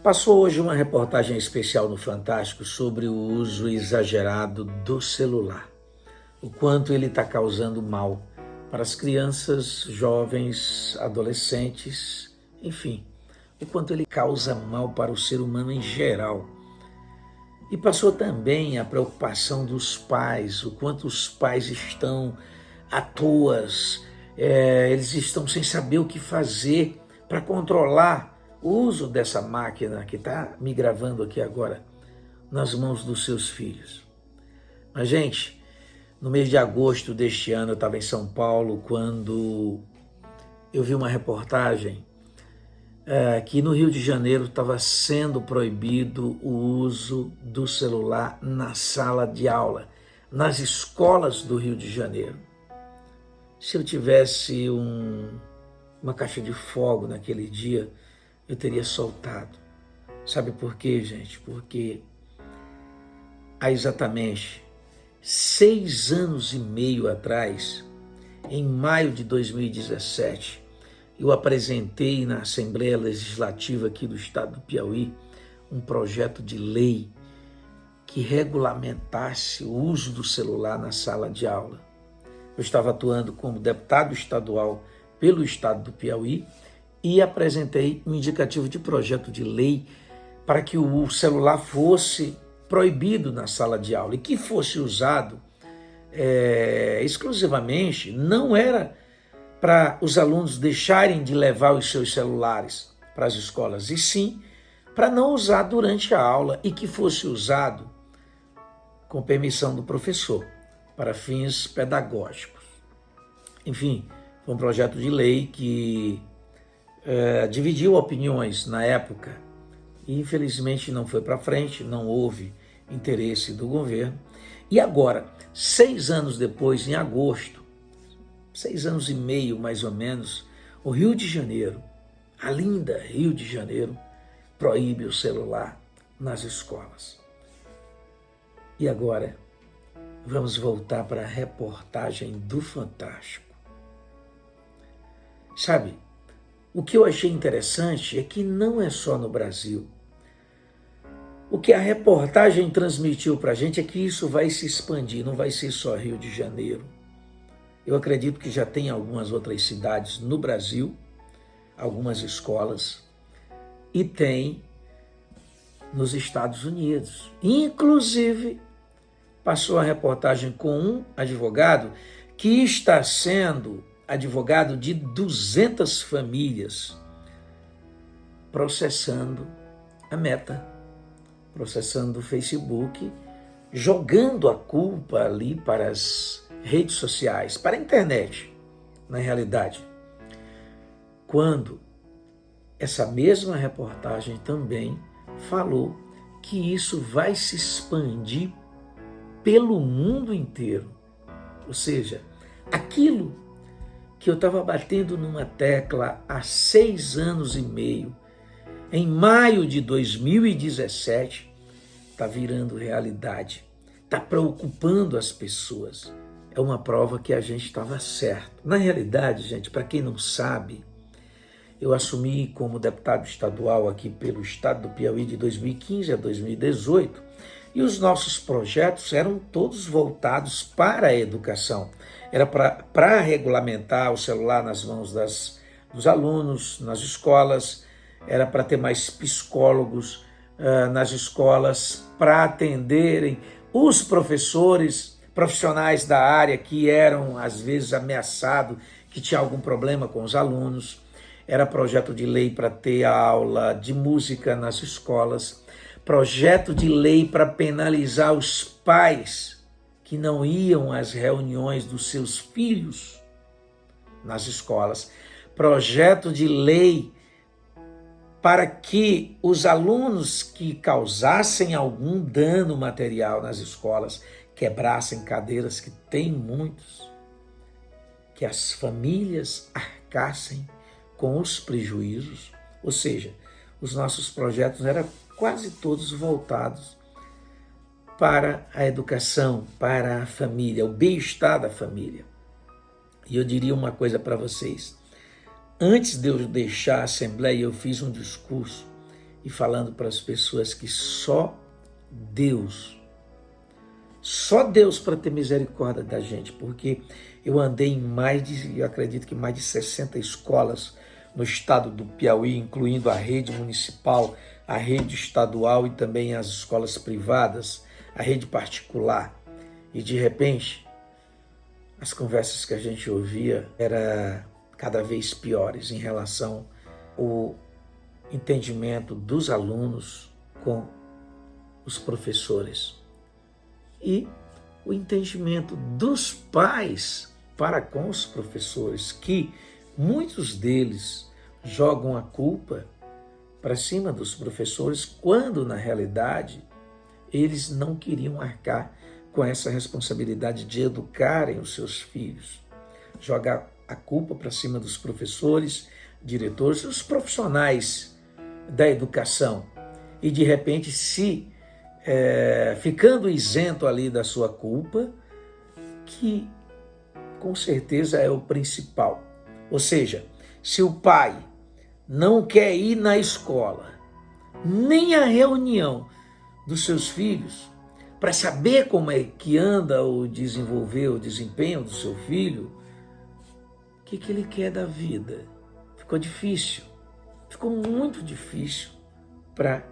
Passou hoje uma reportagem especial no Fantástico sobre o uso exagerado do celular, o quanto ele está causando mal para as crianças, jovens, adolescentes, enfim, o quanto ele causa mal para o ser humano em geral. E passou também a preocupação dos pais, o quanto os pais estão à toa, eles estão sem saber o que fazer para controlar o uso dessa máquina que está me gravando aqui agora nas mãos dos seus filhos. Mas, gente, no mês de agosto deste ano eu estava em São Paulo quando eu vi uma reportagem que no Rio de Janeiro estava sendo proibido o uso do celular na sala de aula, nas escolas do Rio de Janeiro. Se eu tivesse uma caixa de fogo naquele dia, eu teria soltado. Sabe por quê, gente? Porque há exatamente 6 anos e meio atrás, em maio de 2017, eu apresentei na Assembleia Legislativa aqui do estado do Piauí um projeto de lei que regulamentasse o uso do celular na sala de aula. Eu estava atuando como deputado estadual pelo estado do Piauí e apresentei um indicativo de projeto de lei para que o celular fosse proibido na sala de aula e que fosse usado exclusivamente, não era para os alunos deixarem de levar os seus celulares para as escolas, e sim para não usar durante a aula e que fosse usado com permissão do professor, para fins pedagógicos. Enfim, foi um projeto de lei que dividiu opiniões na época e infelizmente não foi para frente, não houve interesse do governo. E agora, 6 anos depois, em agosto, 6 anos e meio mais ou menos, o Rio de Janeiro, a linda Rio de Janeiro, proíbe o celular nas escolas. E agora, vamos voltar para a reportagem do Fantástico. Sabe, o que eu achei interessante é que não é só no Brasil. O que a reportagem transmitiu para a gente é que isso vai se expandir, não vai ser só Rio de Janeiro. Eu acredito que já tem algumas outras cidades no Brasil, algumas escolas, e tem nos Estados Unidos. Inclusive, passou a reportagem com um advogado que está sendo advogado de 200 famílias, processando a Meta, processando o Facebook, jogando a culpa ali para as redes sociais, para a internet, na realidade. Quando essa mesma reportagem também falou que isso vai se expandir pelo mundo inteiro. Ou seja, aquilo que eu estava batendo numa tecla há 6 anos e meio, em maio de 2017, está virando realidade, está preocupando as pessoas. É uma prova que a gente estava certo. Na realidade, gente, para quem não sabe, eu assumi como deputado estadual aqui pelo estado do Piauí de 2015 a 2018 e os nossos projetos eram todos voltados para a educação. Era para regulamentar o celular nas mãos dos alunos, nas escolas, era para ter mais psicólogos nas escolas, para atenderem os professores profissionais da área que eram, às vezes, ameaçados, que tinha algum problema com os alunos. Era projeto de lei para ter a aula de música nas escolas, projeto de lei para penalizar os pais que não iam às reuniões dos seus filhos nas escolas, projeto de lei para que os alunos que causassem algum dano material nas escolas, quebrassem cadeiras, que tem muitos, que as famílias arcassem com os prejuízos. Ou seja, os nossos projetos eram quase todos voltados para a educação, para a família, o bem-estar da família. E eu diria uma coisa para vocês. Antes de eu deixar a Assembleia, eu fiz um discurso e falando para as pessoas que só Deus para ter misericórdia da gente, porque eu andei em eu acredito que mais de 60 escolas no estado do Piauí, incluindo a rede municipal, a rede estadual e também as escolas privadas, a rede particular. E de repente, as conversas que a gente ouvia eram cada vez piores em relação ao entendimento dos alunos com os professores e o entendimento dos pais para com os professores, que muitos deles jogam a culpa para cima dos professores, quando na realidade eles não queriam arcar com essa responsabilidade de educarem os seus filhos. Jogar a culpa para cima dos professores, diretores, os profissionais da educação. E de repente, ficando isento ali da sua culpa, que com certeza é o principal. Ou seja, se o pai não quer ir na escola, nem à reunião dos seus filhos, para saber como é que anda o desempenho do seu filho, o que ele quer da vida? Ficou difícil, ficou muito difícil para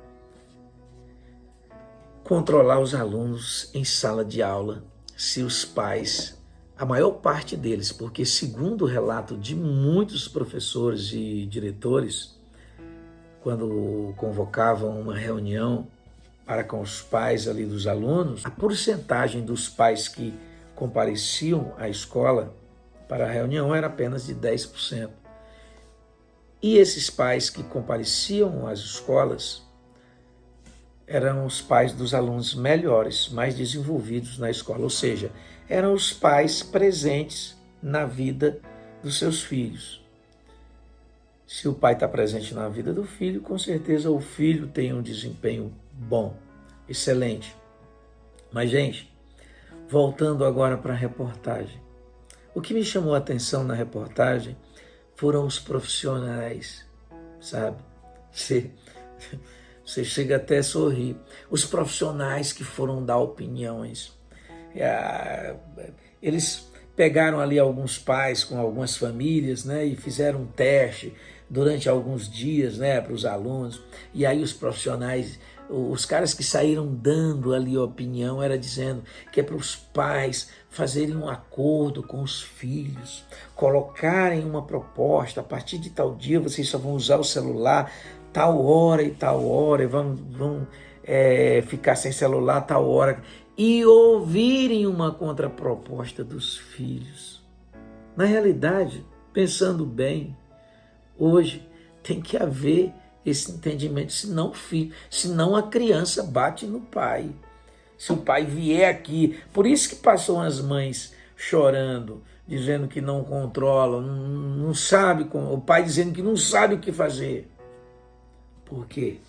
controlar os alunos em sala de aula, se os pais, a maior parte deles, porque segundo o relato de muitos professores e diretores, quando convocavam uma reunião para com os pais ali dos alunos, a porcentagem dos pais que compareciam à escola para a reunião era apenas de 10%. E esses pais que compareciam às escolas eram os pais dos alunos melhores, mais desenvolvidos na escola, ou seja, eram os pais presentes na vida dos seus filhos. Se o pai está presente na vida do filho, com certeza o filho tem um desempenho bom, excelente. Mas, gente, voltando agora para a reportagem, o que me chamou a atenção na reportagem foram os profissionais, sabe? Você chega até a sorrir. Os profissionais que foram dar opiniões. Eles pegaram ali alguns pais com algumas famílias, né, e fizeram um teste durante alguns dias, né, para os alunos. E aí os profissionais, os caras que saíram dando ali a opinião, era dizendo que é para os pais fazerem um acordo com os filhos, colocarem uma proposta: a partir de tal dia vocês só vão usar o celular tal hora e tal hora, e vão ficar sem celular tal hora, e ouvirem uma contraproposta dos filhos. Na realidade, pensando bem, hoje tem que haver esse entendimento, senão a criança bate no pai. Se o pai vier aqui, por isso que passam as mães chorando, dizendo que não controlam, não sabe, o pai dizendo que não sabe o que fazer. Por quê?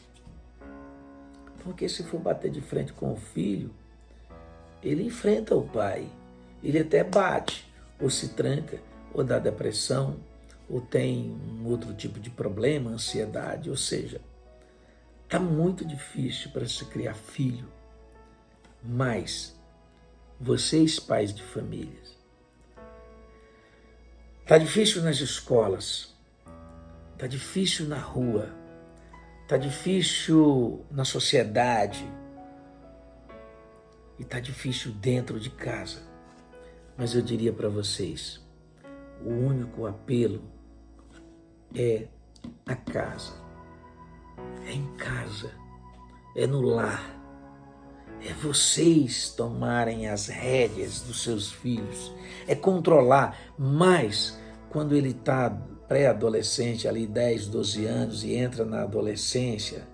Porque se for bater de frente com o filho, ele enfrenta o pai, ele até bate, ou se tranca, ou dá depressão, ou tem um outro tipo de problema, ansiedade, ou seja, está muito difícil para se criar filho. Mas vocês, pais de famílias, está difícil nas escolas, está difícil na rua, está difícil na sociedade e está difícil dentro de casa. Mas eu diria para vocês, o único apelo é a casa. É em casa, é no lar. É vocês tomarem as rédeas dos seus filhos, é controlar. Mas quando ele está pré-adolescente, ali 10, 12 anos, e entra na adolescência,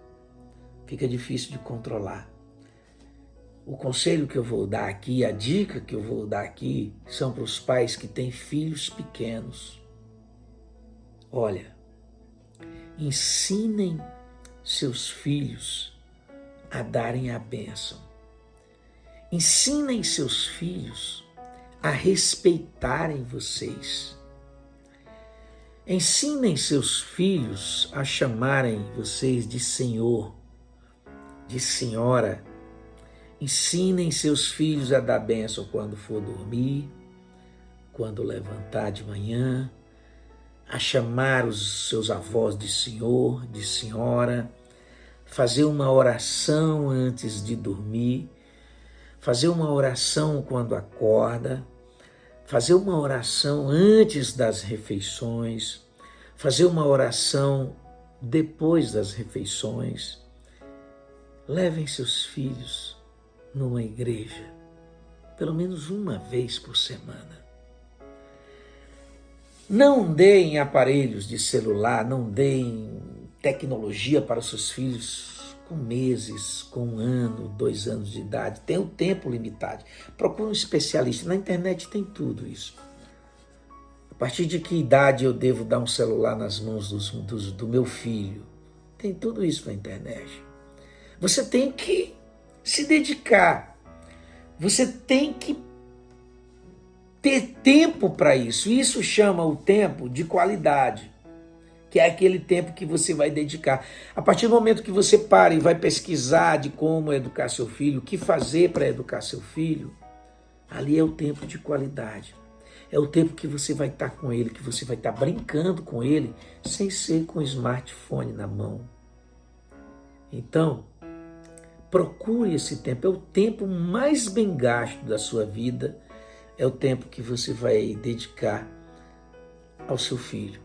fica difícil de controlar. O conselho que eu vou dar aqui, a dica que eu vou dar aqui, são para os pais que têm filhos pequenos. Olha, ensinem seus filhos a darem a bênção. Ensinem seus filhos a respeitarem vocês. Ensinem seus filhos a chamarem vocês de senhor, de senhora. Ensinem seus filhos a dar bênção quando for dormir, quando levantar de manhã, a chamar os seus avós de senhor, de senhora, fazer uma oração antes de dormir, fazer uma oração quando acorda, fazer uma oração antes das refeições, fazer uma oração depois das refeições. Levem seus filhos numa igreja, pelo menos uma vez por semana. Não deem aparelhos de celular, não deem tecnologia para os seus filhos com meses, com 1 ano, 2 anos de idade. Tem o tempo limitado. Procure um especialista. Na internet tem tudo isso. A partir de que idade eu devo dar um celular nas mãos do meu filho? Tem tudo isso na internet. Você tem que se dedicar. Você tem que ter tempo para isso. Isso chama o tempo de qualidade, que é aquele tempo que você vai dedicar. A partir do momento que você para e vai pesquisar de como educar seu filho, o que fazer para educar seu filho, ali é o tempo de qualidade. É o tempo que você vai estar com ele, que você vai estar brincando com ele, sem ser com o smartphone na mão. Então, procure esse tempo. É o tempo mais bem gasto da sua vida. É o tempo que você vai dedicar ao seu filho.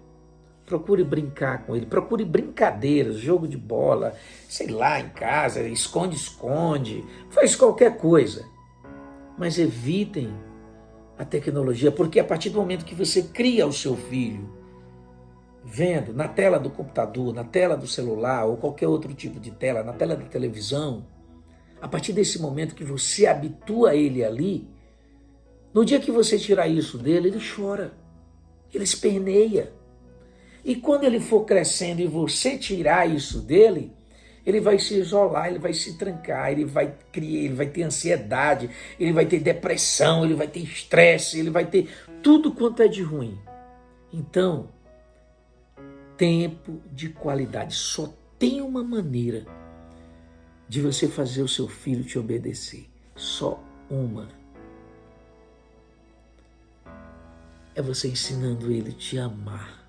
Procure brincar com ele, procure brincadeiras, jogo de bola, sei lá, em casa, esconde-esconde, faz qualquer coisa. Mas evitem a tecnologia, porque a partir do momento que você cria o seu filho, vendo na tela do computador, na tela do celular ou qualquer outro tipo de tela, na tela da televisão, a partir desse momento que você habitua ele ali, no dia que você tirar isso dele, ele chora, ele esperneia. E quando ele for crescendo e você tirar isso dele, ele vai se isolar, ele vai se trancar, ele vai ter ansiedade, ele vai ter depressão, ele vai ter estresse, ele vai ter tudo quanto é de ruim. Então, tempo de qualidade. Só tem uma maneira de você fazer o seu filho te obedecer. Só uma. É você ensinando ele a te amar.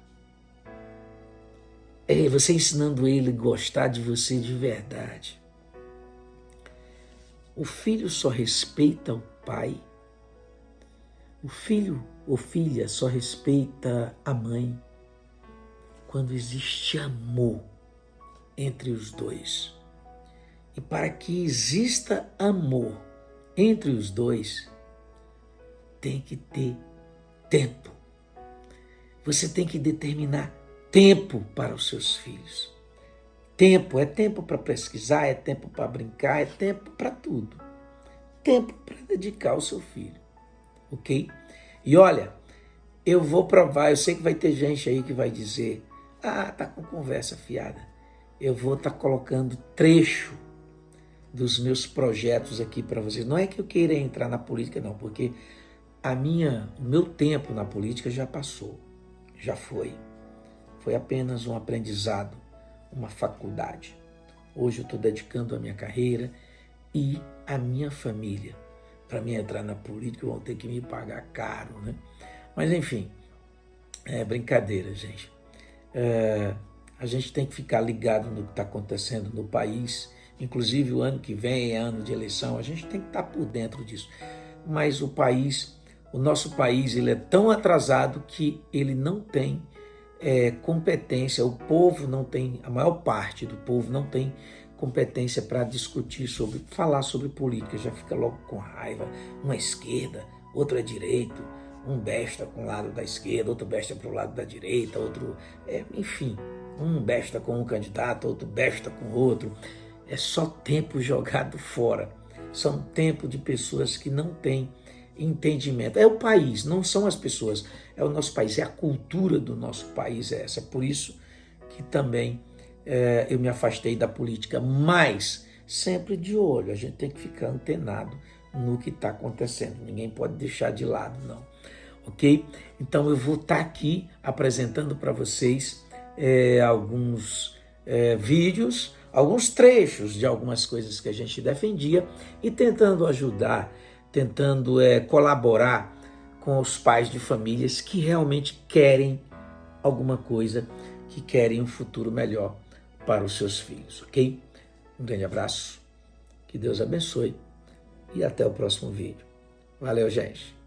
É você ensinando ele a gostar de você de verdade. O filho só respeita o pai. O filho ou filha só respeita a mãe quando existe amor entre os dois. E para que exista amor entre os dois, tem que ter tempo. Você tem que determinar tempo para os seus filhos. Tempo é tempo para pesquisar, é tempo para brincar, é tempo para tudo. Tempo para dedicar ao seu filho, ok? E olha, eu vou provar, eu sei que vai ter gente aí que vai dizer, tá com conversa fiada. Eu vou estar colocando trecho dos meus projetos aqui para vocês. Não é que eu queira entrar na política, não, porque o meu tempo na política já passou, já foi. Foi apenas um aprendizado, uma faculdade. Hoje eu estou dedicando a minha carreira e a minha família. Para mim entrar na política, vão ter que me pagar caro, né? Mas enfim, é brincadeira, gente. A gente tem que ficar ligado no que está acontecendo no país. Inclusive o ano que vem é ano de eleição, a gente tem que estar por dentro disso. Mas o nosso país, ele é tão atrasado que ele não tem competência, o povo não tem, a maior parte do povo não tem competência para discutir falar sobre política, já fica logo com raiva, uma esquerda, outra direita, um besta com o lado da esquerda, outro besta para o lado da direita, outro, enfim, um besta com um candidato, outro besta com outro, é só tempo jogado fora, são tempo de pessoas que não têm entendimento. É o país, não são as pessoas, é o nosso país, é a cultura do nosso país é essa. É por isso que também eu me afastei da política, mas sempre de olho, a gente tem que ficar antenado no que está acontecendo, ninguém pode deixar de lado, não. ok? Então eu vou estar aqui apresentando para vocês alguns vídeos, alguns trechos de algumas coisas que a gente defendia e tentando ajudar, tentando colaborar com os pais de famílias que realmente querem alguma coisa, que querem um futuro melhor para os seus filhos, ok? Um grande abraço, que Deus abençoe e até o próximo vídeo. Valeu, gente!